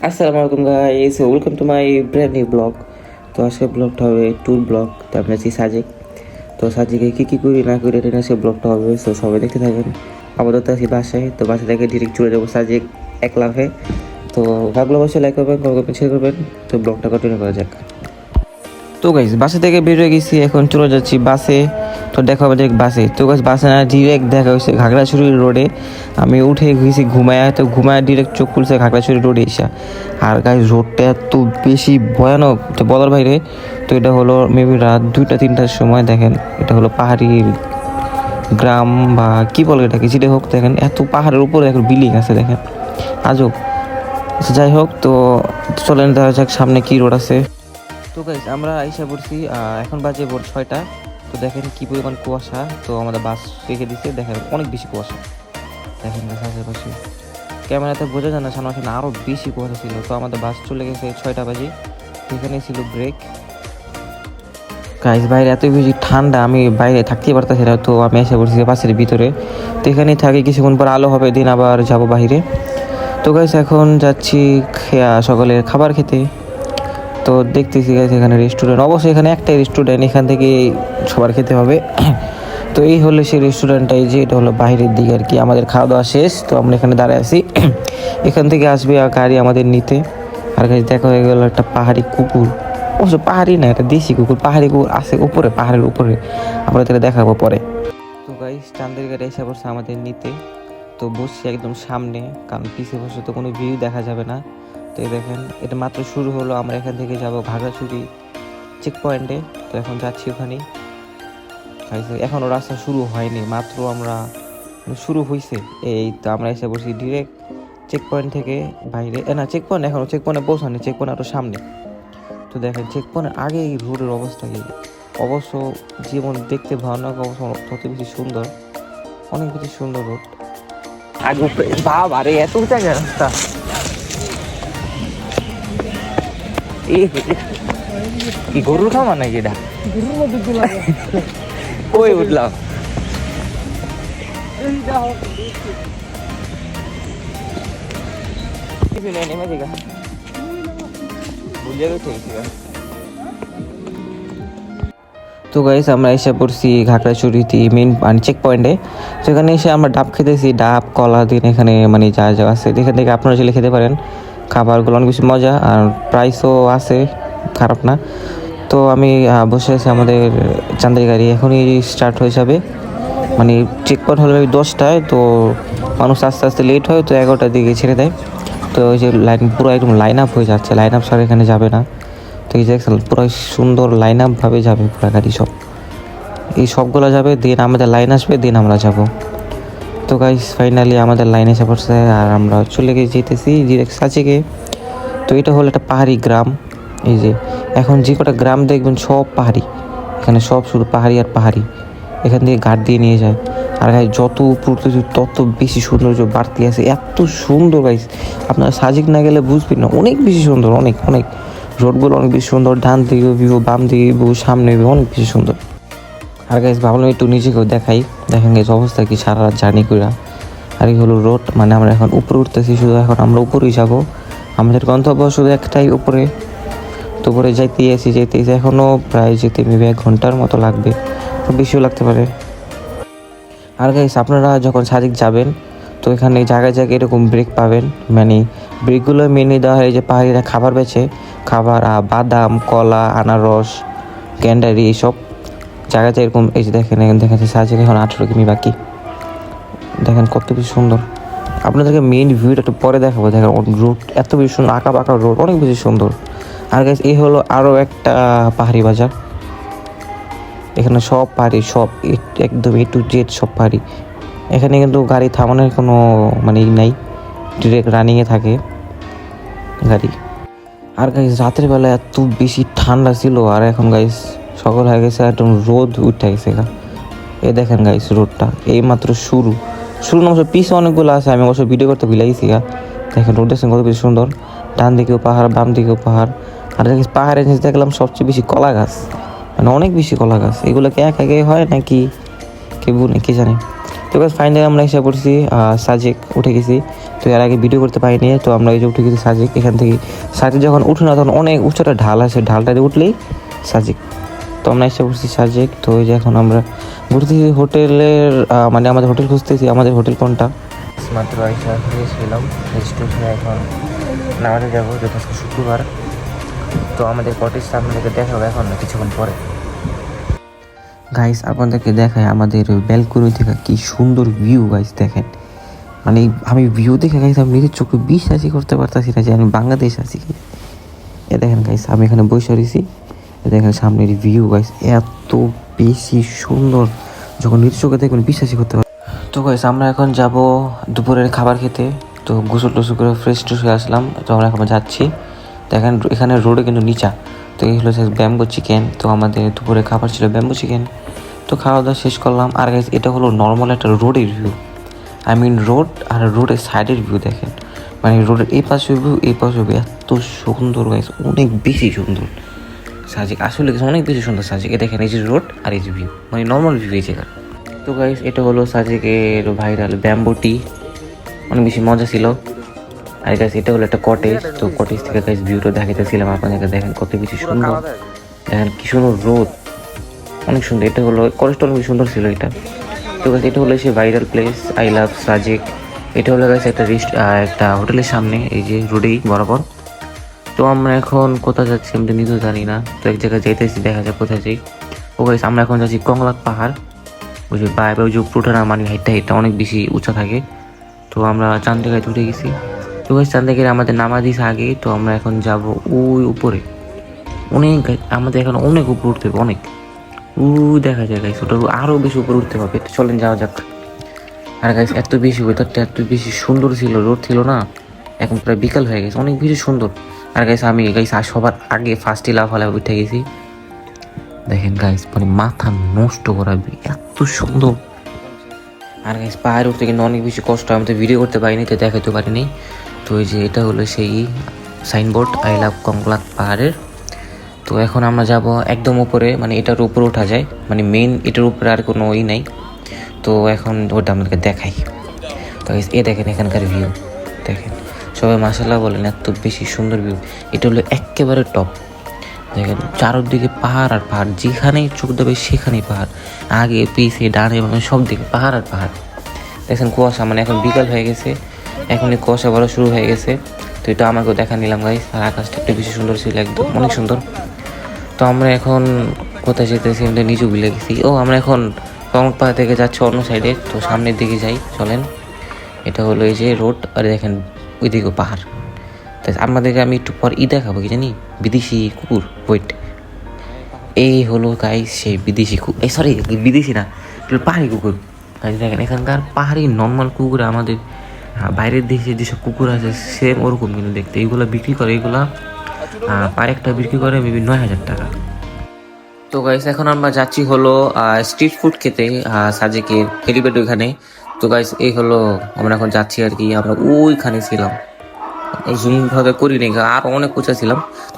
আসসালামু আলাইকুম guys, welcome to my brand new blog. তো আজকে ব্লগটা হবে ট্যুর ব্লগ। তো আমি আছি সাজেক। তো সাজেকে কী করি না করি এটা নিয়ে সে ব্লগটা হবে, তো সবাই দেখতে থাকেন। আপাতত আছি বাসায়, তো বাসা থেকে ডিরেক্ট চলে যাবো সাজেক এক লাফে। তো ভাবলো অবশ্যই লাইক করবেন, কমেন্ট করবেন, শেয়ার করবেন। তো ব্লগটা কন্টিনিউ করা যাক। তো গাইস বাসা থেকে বেরিয়ে গেছি, এখন চলে যাচ্ছি বাসে। তো দেখা হবে ডিরেক্ট বাসে। তো গাইস বাসে না ডিরেক্ট দেখা হয়েছে ঘাগড়াছড়ি রোডে। আমি উঠে গেছি ঘুমায়া, তো ঘুমায় ডিরেক্ট চোখ খুলছে ঘাগড়াছড়ি রোডে এসে। আর গাইস রোডটা এত বেশি ভয়ানক তো বলার বাইরে। তো এটা হলো মেবি রাত 2টা-3টার সময়। দেখেন এটা হলো পাহাড়ি গ্রাম বা কী বলে এটাকে, যেটা হোক। দেখেন এত পাহাড়ের উপরে এখন বিল্ডিং আছে, দেখেন আজব। যাই হোক, তো চলেন দেখা যাক সামনে কী রোড আছে। তো গাইস আমরা আইসা পড়ছি, এখন বাজে ভোর 6টা। তো দেখেন কি পরিমাণ কুয়াশা। তো আমাদের বাস রেখে দিচ্ছে, দেখেন অনেক বেশি কুয়াশা। দেখেন আশেপাশে ক্যামেরাতে বোঝা যায় না, সামনে আরও বেশি কুয়াশা ছিল। তো আমাদের বাস চলে গেছে 6টা বাজে। এখানে ছিল ব্রেক। গাইস বাইরে এত বেশি ঠান্ডা, আমি বাইরে থাকতেই পারতেছি না। তো আমি এসে পড়ছি বাসের ভিতরে। তো এখানেই থাকি, কিছুক্ষণ পর আলো হবে, দিন আবার যাব বাইরে। তো গাইস এখন যাচ্ছি সকালের খাবার খেতে। তো দেখতেছি গাইস এখানে রেস্টুরেন্ট, অবশ্যই এখানে একটাই রেস্টুরেন্ট, এখান থেকে সবার খেতে হবে। তো এই হলো সেই রেস্টুরেন্টটাই, যে এটা হলো বাইরের দিকে আর কি। আমাদের খাওয়া দাওয়া শেষ, তো আমরা এখানে দাঁড়ায় আছি। এখান থেকে আসবে গাড়ি আমাদের নিতে। আর গাইস দেখা হয়ে গেল একটা পাহাড়ি কুকুর, অবশ্য পাহাড়ি না, এটা দেশি কুকুর। পাহাড়ি কুকুর আছে উপরে, পাহাড়ের উপরে, আমরা তাহলে দেখাবো পরে। তো গাইস চাঁদের গাড়ি এসে পড়ছে আমাদের নিতে। তো বসছি একদম সামনে, কারণ পিছিয়ে বসে তো কোনো ভিউ দেখা যাবে না। তো এই দেখেন এটা মাত্র শুরু হলো, আমরা এখান থেকে যাব ঘাগড়াছড়ি চেক পয়েন্টে। তো এখন যাচ্ছি ওখানেই। এখনও রাস্তা শুরু হয়নি, মাত্র আমরা শুরু হয়েছে। এই তো আমরা এসে বসি ডিরেক্ট চেক পয়েন্ট থেকে বাইরে। না চেক পয়েন্ট এখনও, চেক পয়েন্টে পৌঁছানি, চেক পয়েন্ট আরও সামনে। তো দেখেন চেক পয়েন্টের আগে এই রোডের অবস্থা কি। অবশ্য যেমন দেখতে ভয়ানক, অবশ্য তত বেশি সুন্দর, অনেক বেশি সুন্দর রোড। আগে বাবা রে এত জায়গা রাস্তা, কি গরুর খামার নাকি এটা? ওই উঠলাম। তো গাইস আমরা এসে পড়ছি ঘাগড়াছড়িতে মেন চেক পয়েন্টে। তো এখানে এসে আমরা ডাব খেতেছি, ডাব কলা দিন এখানে মানে যা যা আছে এখান থেকে আপনারা চলে খেতে পারেন। খাবারগুলো অনেক বেশি মজা, আর প্রাইসও আছে, খারাপ না। তো আমি বসে আছি, আমাদের চাঁদের গাড়ি এখনই স্টার্ট হয়ে যাবে। মানে চেক পয়েন্ট হলো 10টায়, তো মানুষ আস্তে আস্তে লেট হয়, তো 11টার দিকে ছেড়ে দেয়। তো ওই যে লাইন পুরো একদম লাইন আপ হয়ে যাচ্ছে, লাইন আপ ছাড়া এখানে যাবে না। তো এই যে পুরো সুন্দর লাইন আপভাবে যাবে পুরো গাড়ি, সব এই সবগুলো যাবে, দিন আমাদের লাইন আসবে, দিন আমরা যাব। তো গাইস ফাইনালি আমাদের লাইন এসে পড়ছে, আর আমরা চলে গিয়ে যেতেছি ডিরেক্ট সাজেকে। তো এটা হলো একটা পাহাড়ি গ্রাম। এই যে এখন যে কটা গ্রাম দেখবেন সব পাহাড়ি, এখানে সব শুধু পাহাড়ি আর পাহাড়ি। এখান থেকে ঘাট দিয়ে নিয়ে যায়। আর গাইস যত উপর তত বেশি সৌন্দর্য বাড়তি আছে, এত সুন্দর গাইস। আপনারা সাজেক না গেলে বুঝবেন না, অনেক বেশি সুন্দর, অনেক অনেক। রোডগুলো অনেক বেশি সুন্দর, ডান দিকে ভিউ, বাম দিকে ভিউ, সামনে ভিউ, অনেক বেশি সুন্দর। আর গাইস ভাবলাম একটু নিজেকেও দেখাই। দেখেন গাইস অবস্থা কি সারা রাত জার্নি করে। আর এই হলো রোড, মানে আমরা এখন উপরে উঠতেছি, শুধু এখন আমরা উপরেই যাব। আমাদের গন্তব্য শুধু একটাই, উপরে। তো উপরে যাইতেই আসি, এখনও প্রায় যেতে মেবি 1 ঘন্টার মতো লাগবে, বেশিও লাগতে পারে। আর গাইস আপনারা যখন সাজেক যাবেন, তো এখানে জায়গায় জায়গায় এরকম ব্রেক পাবেন। মানে ব্রেকগুলো মেনে দেওয়া হয় যে পাহাড়িরা খাবার বেচে, খাবার বাদাম, কলা, আনারস, গ্যান্ডারি, এইসব জায়গায় এরকম। এই যে দেখেন, দেখা যাচ্ছে সাজেক এখন 18 কিমি বাকি। দেখেন কত বেশি সুন্দর। আপনাদেরকে মেইন ভিউটা একটু পরে দেখাবো। দেখেন রোড এত বেশি সুন্দর, আঁকা বাঁকা রোড, অনেক বেশি সুন্দর। আর গাইস এই হলো আরও একটা পাহাড়ি বাজার। এখানে সব পাহাড়ি, সব একদম A to Z সব পাহাড়ি। এখানে কিন্তু গাড়ি থামানোর কোনো মানে নাই, ডিরেক্ট রানিংয়ে থাকে গাড়ি। আর গাইস রাতের বেলা এত বেশি ঠান্ডা ছিল, আর এখন গাইস সকাল হয়ে গেছে, একদম রোদ উঠে গেছে। এই দেখেন গাইস রোডটা এই মাত্র শুরু অবশ্য পিছে অনেকগুলো আছে, আমি অবশ্য ভিডিও করতে ভুলে গেছি। দেখেন রোড দেখছেন কত বেশি সুন্দর, ডান দিকেও পাহাড়, বাম দিকেও পাহাড়। আর দেখিস পাহাড়ের নিচে দেখলাম সবচেয়ে বেশি কলা গাছ, মানে অনেক বেশি কলা গাছ। এগুলো কি এক একে হয় নাকি কেউ নাকি জানে। তো গাইস ফাইনালি আমরা এসে পড়ছি সাজেক উঠে গেছি। তো এর আগে ভিডিও করতে পারিনি, তো আমরা এই যে উঠে গেছি সাজেক। এখান থেকে সাজেক যখন উঠে না তখন অনেক উঁচুটা ঢাল আছে, ঢালটাতে উঠলেই সাজেক। তো আমরা এসে পড়ছি সাজেক। তো এই যে এখন আমরা ঘুরতেছি হোটেলের মানে আমাদের হোটেল খুঁজতেছি, আমাদের হোটেল কোনটা। মাত্র এসে গিয়েছিলাম রেজিস্ট্রেশনে, এখন নামাতে যাবো, যেটা আজকে শুক্রবার। তো আমাদের কটেজটা আপনাদেরকে দেখাবো এখন না কিছুক্ষণ পরে। গাইস আপনাদেরকে দেখায় আমাদের ব্যালকনি থেকে কি সুন্দর ভিউ গাইস, দেখেন। মানে আমি ভিউ দেখে গাইস আমি নিজের চোখে বিশ্বাসই করতে পারতাছি না যে আমি বাংলাদেশ আছি। এ দেখেন গাইস আমি এখানে বসে রয়েছি, দেখেন সামনের ভিউ গাইস এত বেশি সুন্দর, যখন নিজের চোখে দেখবেন বিশ্বাসই করতে পারবেন। তো গাইস আমরা এখন যাব দুপুরের খাবার খেতে। তো গোসল টোসল করে ফ্রেশ ট্রেশ হয়ে আসলাম। তো আমরা এখন যাচ্ছি, দেখেন এখানে রোডে কিন্তু নিচা। তো এই হলো ব্যাম্বো চিকেন। তো আমাদের দুপুরে খাবার ছিল ব্যাম্বো চিকেন। তো খাওয়া দাওয়া শেষ করলাম। আর গাইস এটা হলো নর্মাল একটা রোডের ভিউ, আই মিন রোড আর রোডের সাইডের ভিউ দেখেন। মানে রোডের এই পাশে ভিউ এই পাশে ভিউ এত সুন্দর গাইস, অনেক বেশি সুন্দর সাজেক, আসলে অনেক বেশি সুন্দর সাজেক। এ দেখেন এই যে রোড আর এই যে ভিউ, মানে নর্মাল ভিউ এই জায়গা। তো গাইস এটা হলো সাজেকের ভাইরাল ব্যাম্বো টি, অনেক বেশি মজা ছিল। আর গাইস এটা হলো একটা কটেজ। তো কটেজ থেকে গাইস ভিউটা দেখাইতেছিলাম আপনাদেরকে, দেখেন কত বেশি সুন্দর, দেখেন কি সুন্দর রোদ, অনেক সুন্দর। এটা হলো কলেজটা অনেক সুন্দর ছিল এটা। তো গাইস এটা হলো সে viral place I love Sajek. এটা হলো গাইস একটা হোটেলের সামনে, এই যে রোডেই বরাবর। তো আমরা এখন কোথায় যাচ্ছি আমি তো নিজেও জানি না। তো এক জায়গায় যাইতেছি, দেখা যাক কোথায় যাই। ও গাইস আমরা এখন যাচ্ছি কংলাক পাহাড়। ওই যে বাইরে ওই যে উপরে না, মানে হাইটটা অনেক বেশি উঁচা থাকে। তো আমরা চান্দিগায় উঠে গেছি। তো গাইস চান্দিগায় আমাদের নামা দিয়েছে আগে। তো আমরা এখন যাব ওই উপরে, অনেক আমাদের এখন অনেক উপরে উঠতে হবে, অনেক দেখা যায় গাইস, ওটা আরও বেশি উপরে উঠতে হবে। তো চলেন যাওয়া যাক। আর গাইস এত বেশি ওয়েদারটা এত বেশি সুন্দর ছিল, রোদ ছিল না, এখন প্রায় বিকাল হয়ে গেছে, অনেক বেশি সুন্দর। আর গাইস আমি গাইস সবার আগে ফার্স্টে লাফালাফি উঠে গেছি। দেখেন গাইস মানে মাথা নষ্ট করাবি, এত সুন্দর। আর গাইস পাহাড়ে উঠতে কিন্তু অনেক বেশি কষ্ট, আমি তো ভিডিও করতে পারিনি, তো দেখাতে পারিনি। তো এই যে এটা হলো সেই সাইনবোর্ড আই লাভ কংলাক পাহাড়ের। তো এখন আমরা যাব একদম উপরে, মানে এটার উপরে ওঠা যায়, মানে মেইন এটার উপরে আর কোনো নাই। তো এখন ওটা আমাদেরকে দেখাই। তো এ দেখেন এখানকার ভিউ দেখেন, সবাই মাশাআল্লাহ বলেন, এত বেশি সুন্দর ভিউ। এটা হলো একেবারে টপ, দেখেন চারদিকে পাহাড় আর পাহাড়, যেখানেই চোখ দেবে সেখানেই পাহাড়, আগে পিছে ডানে বামে সব দিকে পাহাড় আর পাহাড়। দেখেন কুয়াশা, মানে এখন বিকাল হয়ে গেছে, এখনই কুয়াশা বড় শুরু হয়ে গেছে। তো এটা আমাকেও দেখা নিলাম গাইস। আর আকাশটা একটু বেশি সুন্দর ছিল, একদম অনেক সুন্দর। তো আমরা এখন কোথায় যেতেছি আমরা নিজেও ভুলে গেছি। ও আমরা এখন কংলাক পাহাড় থেকে যাচ্ছি অন্য সাইডে। তো সামনের দিকে যাই চলেন। এটা হলো এই যে রোড, আর দেখেন ওইদিকেও পাহাড়। তাই আমাদেরকে আমি একটু পর দেখাবো কি জানি, বিদেশি কুকুর। ওয়েট, এই হলো গাইস সেই বিদেশি কুকুর, এই সরি বিদেশি না, পাহাড়ি কুকুর। দেখেন এখানকার পাহাড়ি নর্মাল কুকুর আমাদের বাইরের দেশে যেসব কুকুর আছে সেম ওরকম কিন্তু দেখতে। এইগুলো বিক্রি করে, এইগুলা পার একটা বিক্রি করে মেবি 9,000 টাকা। তো গাইস এখন আমরা যাচ্ছি হলো স্ট্রিট ফুড খেতে সাজেকের হেলিপ্যাড ওইখানে। তো গাইস এই হলো আমরা এখন যাচ্ছি আর কি, আমরা ওইখানে ছিলাম, জুম ভাবে করিনি, আর অনেক উঁচা ছিলাম। তো